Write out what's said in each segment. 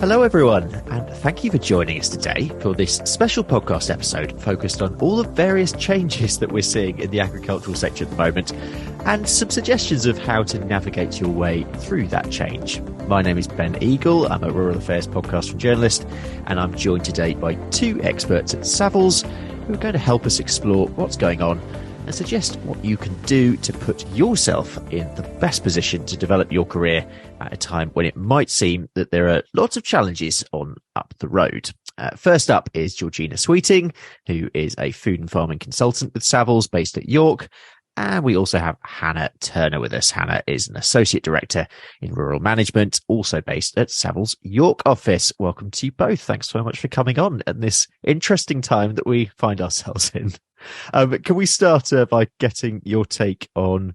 Hello everyone, and thank you for joining us today for this special podcast episode focused on all the various changes that we're seeing in the agricultural sector at the moment and some suggestions of how to navigate your way through that change. My name is Ben Eagle, I'm a rural affairs podcast and journalist, and I'm joined today by two experts at Savills who are going to help us explore what's going on and suggest what you can do to put yourself in the best position to develop your career at a time when it might seem that there are lots of challenges on up the road. First up is Georgina Sweeting, who is a food and farming consultant with Savills based at York. And we also have Hannah Turner with us. Hannah is an associate director in rural management, also based at Savills York office. Welcome to you both. Thanks so much for coming on at this interesting time that we find ourselves in. Can we start by getting your take on,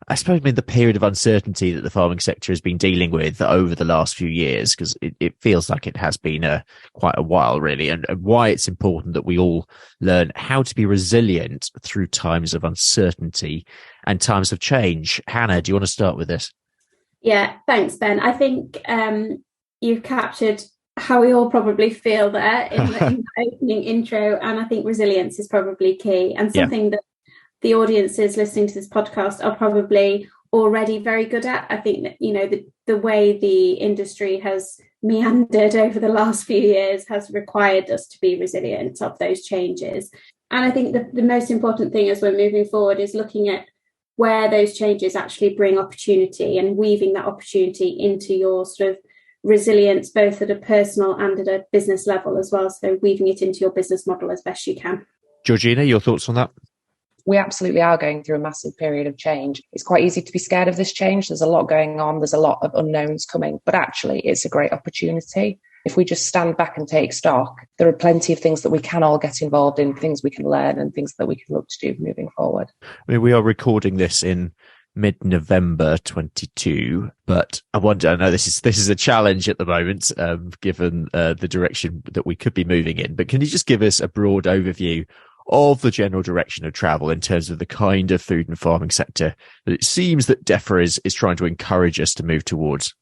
I suppose, the period of uncertainty that the farming sector has been dealing with over the last few years, because it feels like it has been quite a while, really, and why it's important that we all learn how to be resilient through times of uncertainty and times of change. Hannah, do you want to start with this? Yeah, thanks, Ben. I think you've captured how we all probably feel there in the opening intro, and I think resilience is probably key and something that the audiences listening to this podcast are probably already very good at. I think that, you know, the way the industry has meandered over the last few years has required us to be resilient of those changes. And I think the most important thing as we're moving forward is looking at where those changes actually bring opportunity and weaving that opportunity into your sort of resilience, both at a personal and at a business level as well. So weaving it into your business model as best you can. Georgina, your thoughts on that? We absolutely are going through a massive period of change. It's quite easy to be scared of this change. There's a lot going on. There's a lot of unknowns coming, but actually it's a great opportunity. If we just stand back and take stock, there are plenty of things that we can all get involved in, things we can learn and things that we can look to do moving forward. I mean, we are recording this in mid-November 22, but I know this is a challenge at the moment, given the direction that we could be moving in. But can you just give us a broad overview of the general direction of travel in terms of the kind of food and farming sector that it seems that DEFRA is trying to encourage us to move towards?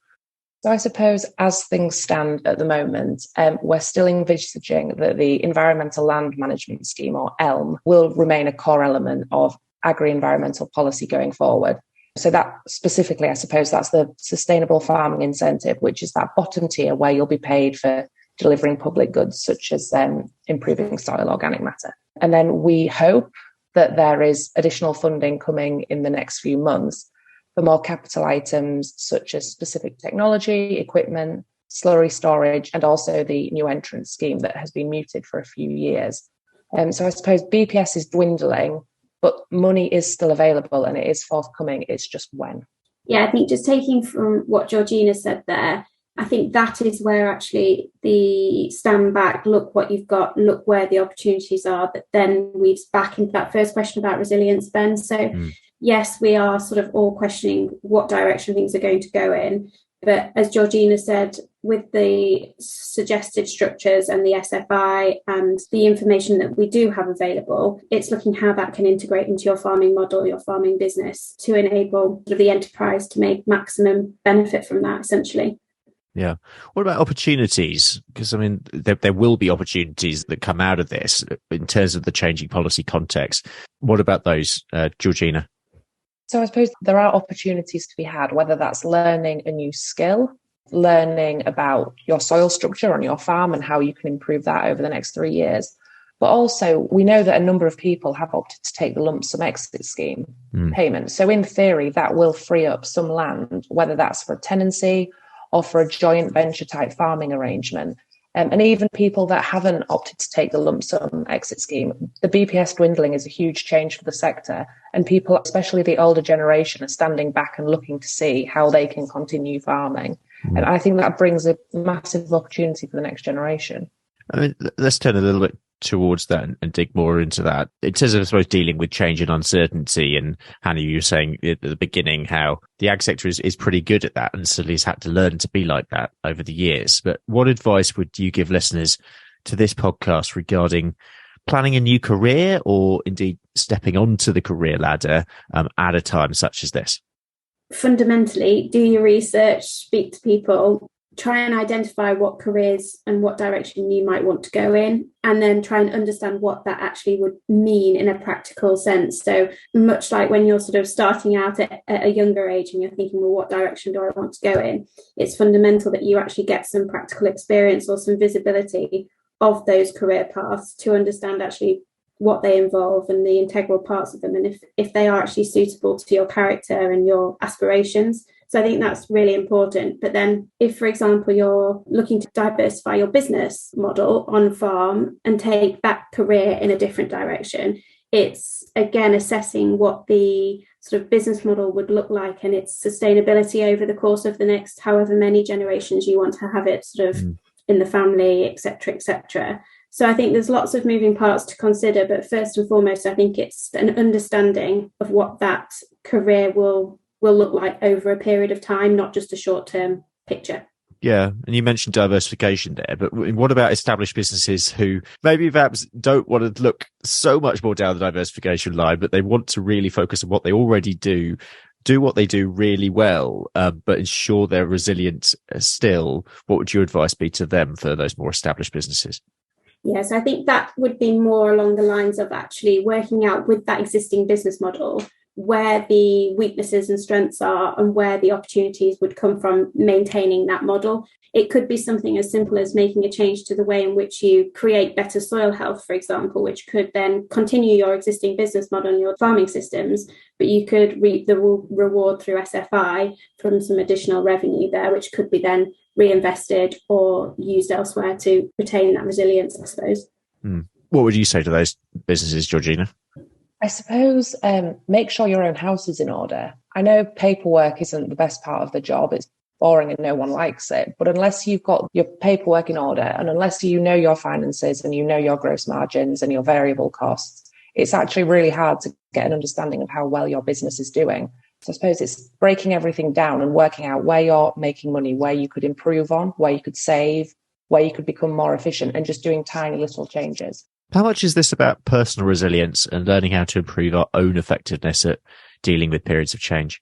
So I suppose as things stand at the moment, we're still envisaging that the Environmental Land Management Scheme, or ELM, will remain a core element of agri-environmental policy going forward. So that specifically, I suppose that's the Sustainable Farming Incentive, which is that bottom tier where you'll be paid for delivering public goods such as improving soil organic matter. And then we hope that there is additional funding coming in the next few months for more capital items such as specific technology, equipment, slurry storage, and also the new entrant scheme that has been muted for a few years. So I suppose BPS is dwindling, but money is still available and it is forthcoming. It's just when. Yeah, I think just taking from what Georgina said there, I think that is where actually the stand back, look what you've got, look where the opportunities are, that then weaves back into that first question about resilience, Ben. So yes, we are sort of all questioning what direction things are going to go in. But as Georgina said, with the suggested structures and the SFI and the information that we do have available, it's looking how that can integrate into your farming model, your farming business, to enable the enterprise to make maximum benefit from that, essentially. Yeah. What about opportunities? Because, I mean, there will be opportunities that come out of this in terms of the changing policy context. What about those, Georgina? So I suppose there are opportunities to be had, whether that's learning a new skill, learning about your soil structure on your farm and how you can improve that over the next 3 years. But also, we know that a number of people have opted to take the lump sum exit scheme payment. So in theory, that will free up some land, whether that's for a tenancy or for a joint venture type farming arrangement. And even people that haven't opted to take the lump sum exit scheme, the BPS dwindling is a huge change for the sector. And people, especially the older generation, are standing back and looking to see how they can continue farming. And I think that brings a massive opportunity for the next generation. I mean, let's turn a little bit towards that and dig more into that. In terms of, I suppose, dealing with change and uncertainty, and Hannah, you were saying at the beginning how the ag sector is pretty good at that and certainly has had to learn to be like that over the years. But what advice would you give listeners to this podcast regarding planning a new career or indeed stepping onto the career ladder at a time such as this? Fundamentally, do your research, speak to people, try and identify what careers and what direction you might want to go in, and then try and understand what that actually would mean in a practical sense. So much like when you're sort of starting out at a younger age and you're thinking, well, what direction do I want to go in? It's fundamental that you actually get some practical experience or some visibility of those career paths to understand actually what they involve and the integral parts of them, and if they are actually suitable to your character and your aspirations. So I think that's really important. But then if, for example, you're looking to diversify your business model on farm and take that career in a different direction, it's again assessing what the sort of business model would look like and its sustainability over the course of the next however many generations you want to have it sort of in the family, etc., etc. So I think there's lots of moving parts to consider, but first and foremost, I think it's an understanding of what that career will look like over a period of time, not just a short-term picture. Yeah, and you mentioned diversification there, but what about established businesses who maybe perhaps don't want to look so much more down the diversification line, but they want to really focus on what they already do what they do really well, but ensure they're resilient still? What would your advice be to them for those more established businesses? Yes, I think that would be more along the lines of actually working out with that existing business model where the weaknesses and strengths are and where the opportunities would come from maintaining that model. It could be something as simple as making a change to the way in which you create better soil health, for example, which could then continue your existing business model and your farming systems, but you could reap the reward through SFI from some additional revenue there, which could be then reinvested or used elsewhere to retain that resilience, I suppose. What would you say to those businesses, Georgina? I suppose make sure your own house is in order. I know paperwork isn't the best part of the job. It's boring and no one likes it. But unless you've got your paperwork in order and unless you know your finances and you know your gross margins and your variable costs, it's actually really hard to get an understanding of how well your business is doing. So I suppose it's breaking everything down and working out where you're making money, where you could improve on, where you could save, where you could become more efficient, and just doing tiny little changes. How much is this about personal resilience and learning how to improve our own effectiveness at dealing with periods of change?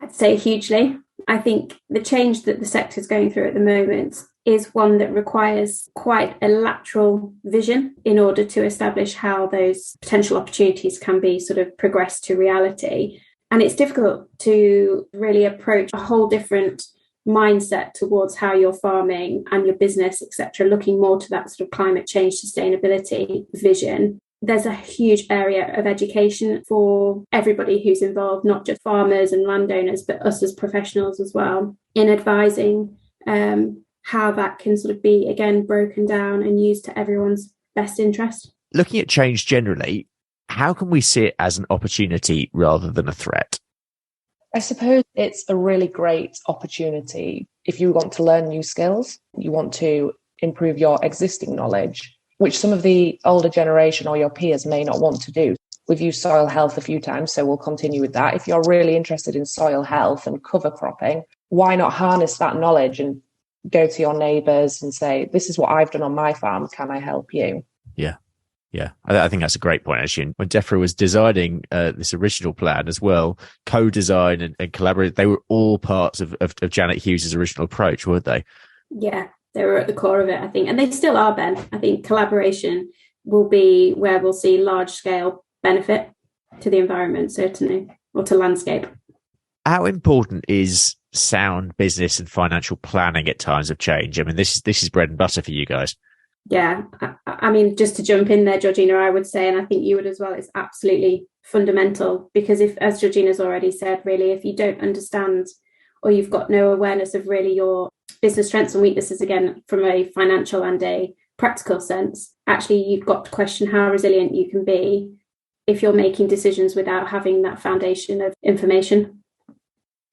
I'd say hugely. I think the change that the sector is going through at the moment is one that requires quite a lateral vision in order to establish how those potential opportunities can be sort of progressed to reality. And it's difficult to really approach a whole different mindset towards how you're farming and your business, etc., looking more to that sort of climate change sustainability vision. There's a huge area of education for everybody who's involved, not just farmers and landowners, but us as professionals as well, in advising how that can sort of be, again, broken down and used to everyone's best interest. Looking at change generally, how can we see it as an opportunity rather than a threat? I suppose it's a really great opportunity if you want to learn new skills, you want to improve your existing knowledge, which some of the older generation or your peers may not want to do. We've used soil health a few times, so we'll continue with that. If you're really interested in soil health and cover cropping, why not harness that knowledge and go to your neighbours and say, this is what I've done on my farm, can I help you? Yeah, I think that's a great point, actually. When DEFRA was designing this original plan as well, co-design and collaborate, they were all parts of Janet Hughes' original approach, weren't they? Yeah, they were at the core of it, I think. And they still are, Ben. I think collaboration will be where we'll see large-scale benefit to the environment, certainly, or to landscape. How important is sound business and financial planning at times of change? I mean, this is bread and butter for you guys. Yeah, I mean, just to jump in there, Georgina, I would say, and I think you would as well, it's absolutely fundamental, because if, as Georgina's already said, really, if you don't understand or you've got no awareness of really your business strengths and weaknesses, again, from a financial and a practical sense, actually, you've got to question how resilient you can be if you're making decisions without having that foundation of information.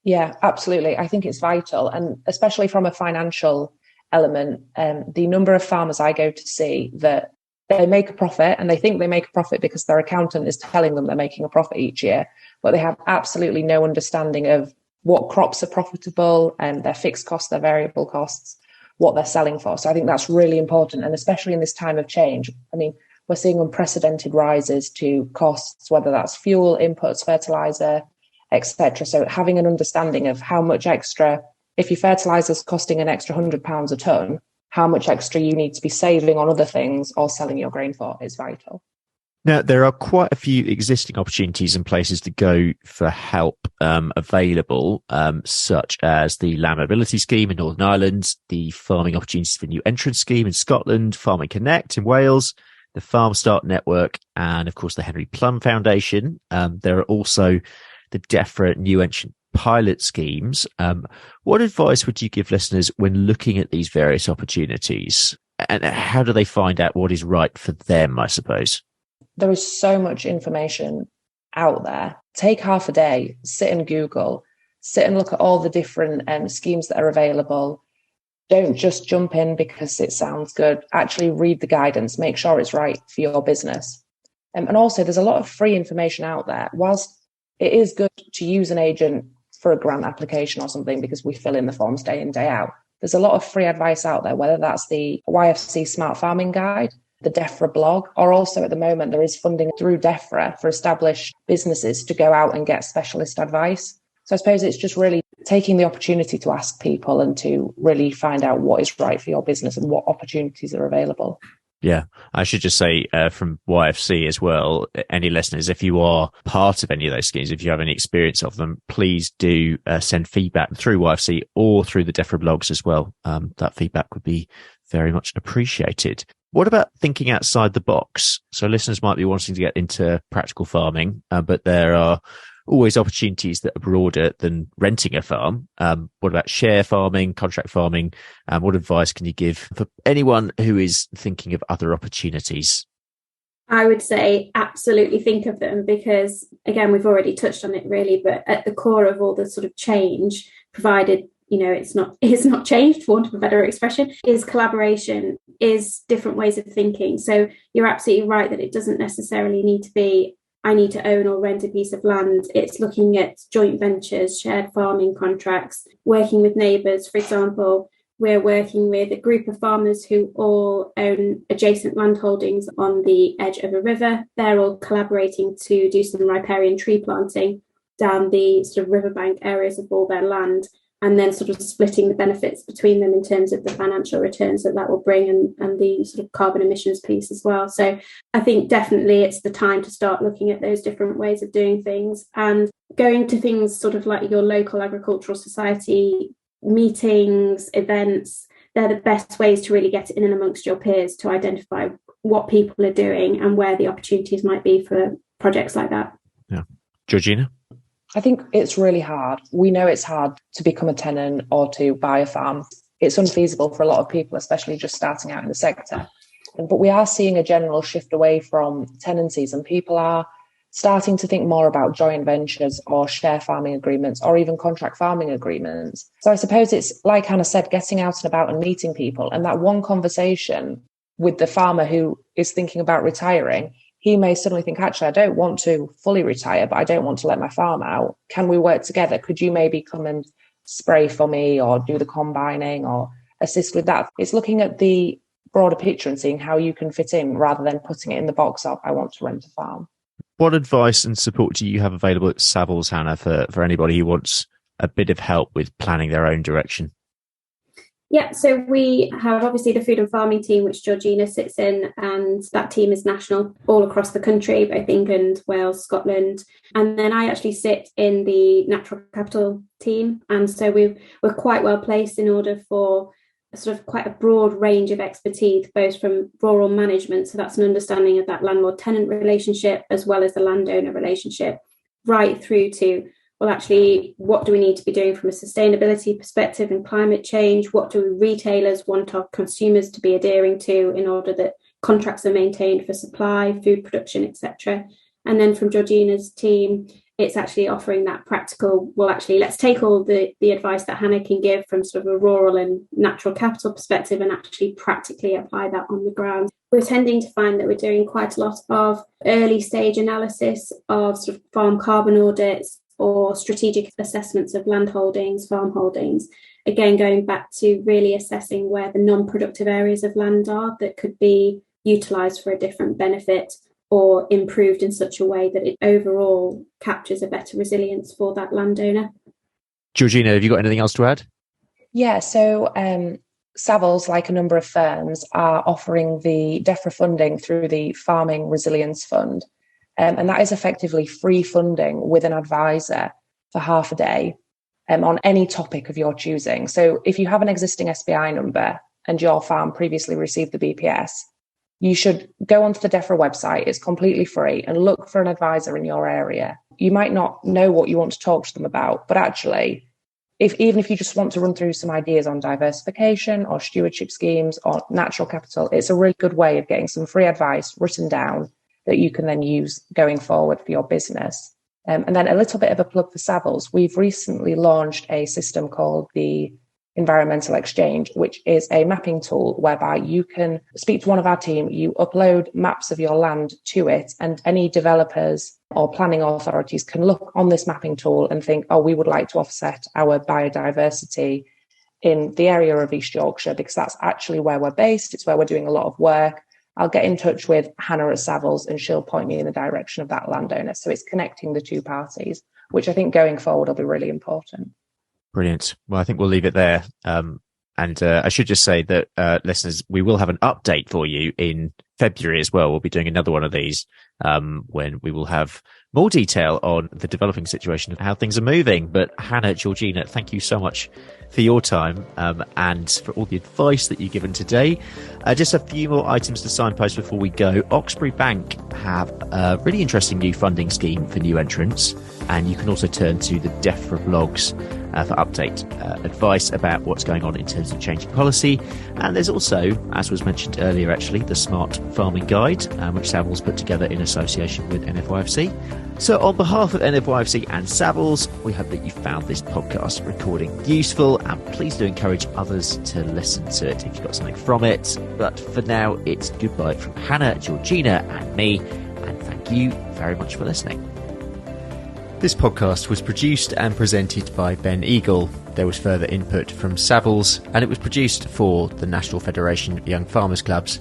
Yeah, absolutely. I think it's vital. And especially from a financial element, the number of farmers I go to see that they make a profit and they think they make a profit because their accountant is telling them they're making a profit each year, but they have absolutely no understanding of what crops are profitable and their fixed costs, their variable costs, what they're selling for. So I think that's really important. And especially in this time of change, I mean, we're seeing unprecedented rises to costs, whether that's fuel, inputs, fertilizer, etc. So having an understanding of how much extra If your fertilizer's costing an extra £100 a tonne, how much extra you need to be saving on other things or selling your grain for is vital. Now, there are quite a few existing opportunities and places to go for help available, such as the Land Mobility Scheme in Northern Ireland, the Farming Opportunities for New Entrants Scheme in Scotland, Farming Connect in Wales, the Farm Start Network, and of course the Henry Plum Foundation. There are also the DEFRA New Entrant pilot schemes. What advice would you give listeners when looking at these various opportunities? And how do they find out what is right for them, I suppose? There is so much information out there. Take half a day, sit and Google, sit and look at all the different schemes that are available. Don't just jump in because it sounds good. Actually read the guidance, make sure it's right for your business. And also there's a lot of free information out there. Whilst it is good to use an agent for a grant application or something because we fill in the forms day in, day out, there's a lot of free advice out there, whether that's the YFC Smart Farming Guide, the DEFRA blog, or also at the moment there is funding through DEFRA for established businesses to go out and get specialist advice. So I suppose it's just really taking the opportunity to ask people and to really find out what is right for your business and what opportunities are available. Yeah, I should just say from YFC as well, any listeners, if you are part of any of those schemes, if you have any experience of them, please do send feedback through YFC or through the DEFRA blogs as well. That feedback would be very much appreciated. What about thinking outside the box? So listeners might be wanting to get into practical farming, but there are always opportunities that are broader than renting a farm. What about share farming, contract farming? What advice can you give for anyone who is thinking of other opportunities? I would say absolutely think of them because, again, we've already touched on it really, but at the core of all the sort of change, provided it's not changed, for want of a better expression, is collaboration, is different ways of thinking. So you're absolutely right that it doesn't necessarily need to be, I need to own or rent a piece of land. It's looking at joint ventures, shared farming contracts, working with neighbours. For example, we're working with a group of farmers who all own adjacent land holdings on the edge of a river. They're all collaborating to do some riparian tree planting down the sort of riverbank areas of all their land, and then sort of splitting the benefits between them in terms of the financial returns that will bring and the sort of carbon emissions piece as well. So I think definitely it's the time to start looking at those different ways of doing things and going to things sort of like your local agricultural society meetings, events. They're the best ways to really get in and amongst your peers to identify what people are doing and where the opportunities might be for projects like that. Yeah. Georgina? I think it's really hard. We know it's hard to become a tenant or to buy a farm. It's unfeasible for a lot of people, especially just starting out in the sector. But we are seeing a general shift away from tenancies, and people are starting to think more about joint ventures or share farming agreements or even contract farming agreements. So I suppose it's, like Hannah said, getting out and about and meeting people. And that one conversation with the farmer who is thinking about retiring, he may suddenly think, actually, I don't want to fully retire, but I don't want to let my farm out. Can we work together? Could you maybe come and spray for me or do the combining or assist with that? It's looking at the broader picture and seeing how you can fit in rather than putting it in the box of, I want to rent a farm. What advice and support do you have available at Savills, Hannah, for anybody who wants a bit of help with planning their own direction? Yeah, so we have obviously the food and farming team, which Georgina sits in, and that team is national all across the country, both England, Wales, Scotland. And then I actually sit in the natural capital team. And so we're quite well placed in order for sort of quite a broad range of expertise, both from rural management, so that's an understanding of that landlord-tenant relationship, as well as the landowner relationship, right through to, well, actually, what do we need to be doing from a sustainability perspective and climate change? What do retailers want our consumers to be adhering to in order that contracts are maintained for supply, food production, etc.? And then from Georgina's team, it's actually offering that practical, well, actually, let's take all the advice that Hannah can give from sort of a rural and natural capital perspective and actually practically apply that on the ground. We're tending to find that we're doing quite a lot of early stage analysis of sort of farm carbon audits or strategic assessments of land holdings, farm holdings. Again, going back to really assessing where the non-productive areas of land are that could be utilised for a different benefit or improved in such a way that it overall captures a better resilience for that landowner. Georgina, have you got anything else to add? Yeah, so Savills, like a number of firms, are offering the DEFRA funding through the Farming Resilience Fund. And that is effectively free funding with an advisor for half a day on any topic of your choosing. So if you have an existing SBI number and your farm previously received the BPS, you should go onto the DEFRA website. It's completely free, and look for an advisor in your area. You might not know what you want to talk to them about, but actually, even if you just want to run through some ideas on diversification or stewardship schemes or natural capital, it's a really good way of getting some free advice written down that you can then use going forward for your business. And then a little bit of a plug for Savills. We've recently launched a system called the Environmental Exchange, which is a mapping tool whereby you can speak to one of our team, you upload maps of your land to it, and any developers or planning authorities can look on this mapping tool and think, oh, we would like to offset our biodiversity in the area of East Yorkshire, because that's actually where we're based. It's where we're doing a lot of work. I'll get in touch with Hannah at Savills and she'll point me in the direction of that landowner. So it's connecting the two parties, which I think going forward will be really important. Brilliant. Well, I think we'll leave it there. And I should just say that, listeners, we will have an update for you in February as well. We'll be doing another one of these when we will have more detail on the developing situation and how things are moving. But Hannah, Georgina, thank you so much for your time and for all the advice that you've given today. Just a few more items to signpost before we go. Oxbury Bank have a really interesting new funding scheme for new entrants, and you can also turn to the DEFRA blogs for update advice about what's going on in terms of changing policy. And there's also, as was mentioned earlier actually, the Smart Farming Guide, which Savills put together in association with NFYFC. So on behalf of NFYFC and Savills, we hope that you found this podcast recording useful, and please do encourage others to listen to it if you got something from it. But for now, it's goodbye from Hannah, Georgina and me, and thank you very much for listening. This podcast was produced and presented by Ben Eagle. There was further input from Savills, and it was produced for the National Federation of Young Farmers Clubs.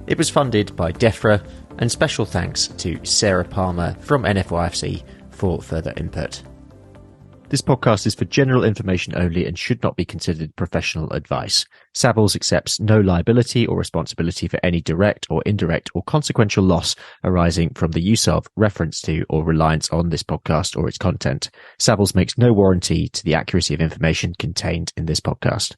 It was funded by DEFRA, and special thanks to Sarah Palmer from NFYFC for further input. This podcast is for general information only and should not be considered professional advice. Savills accepts no liability or responsibility for any direct or indirect or consequential loss arising from the use of, reference to, or reliance on this podcast or its content. Savills makes no warranty to the accuracy of information contained in this podcast.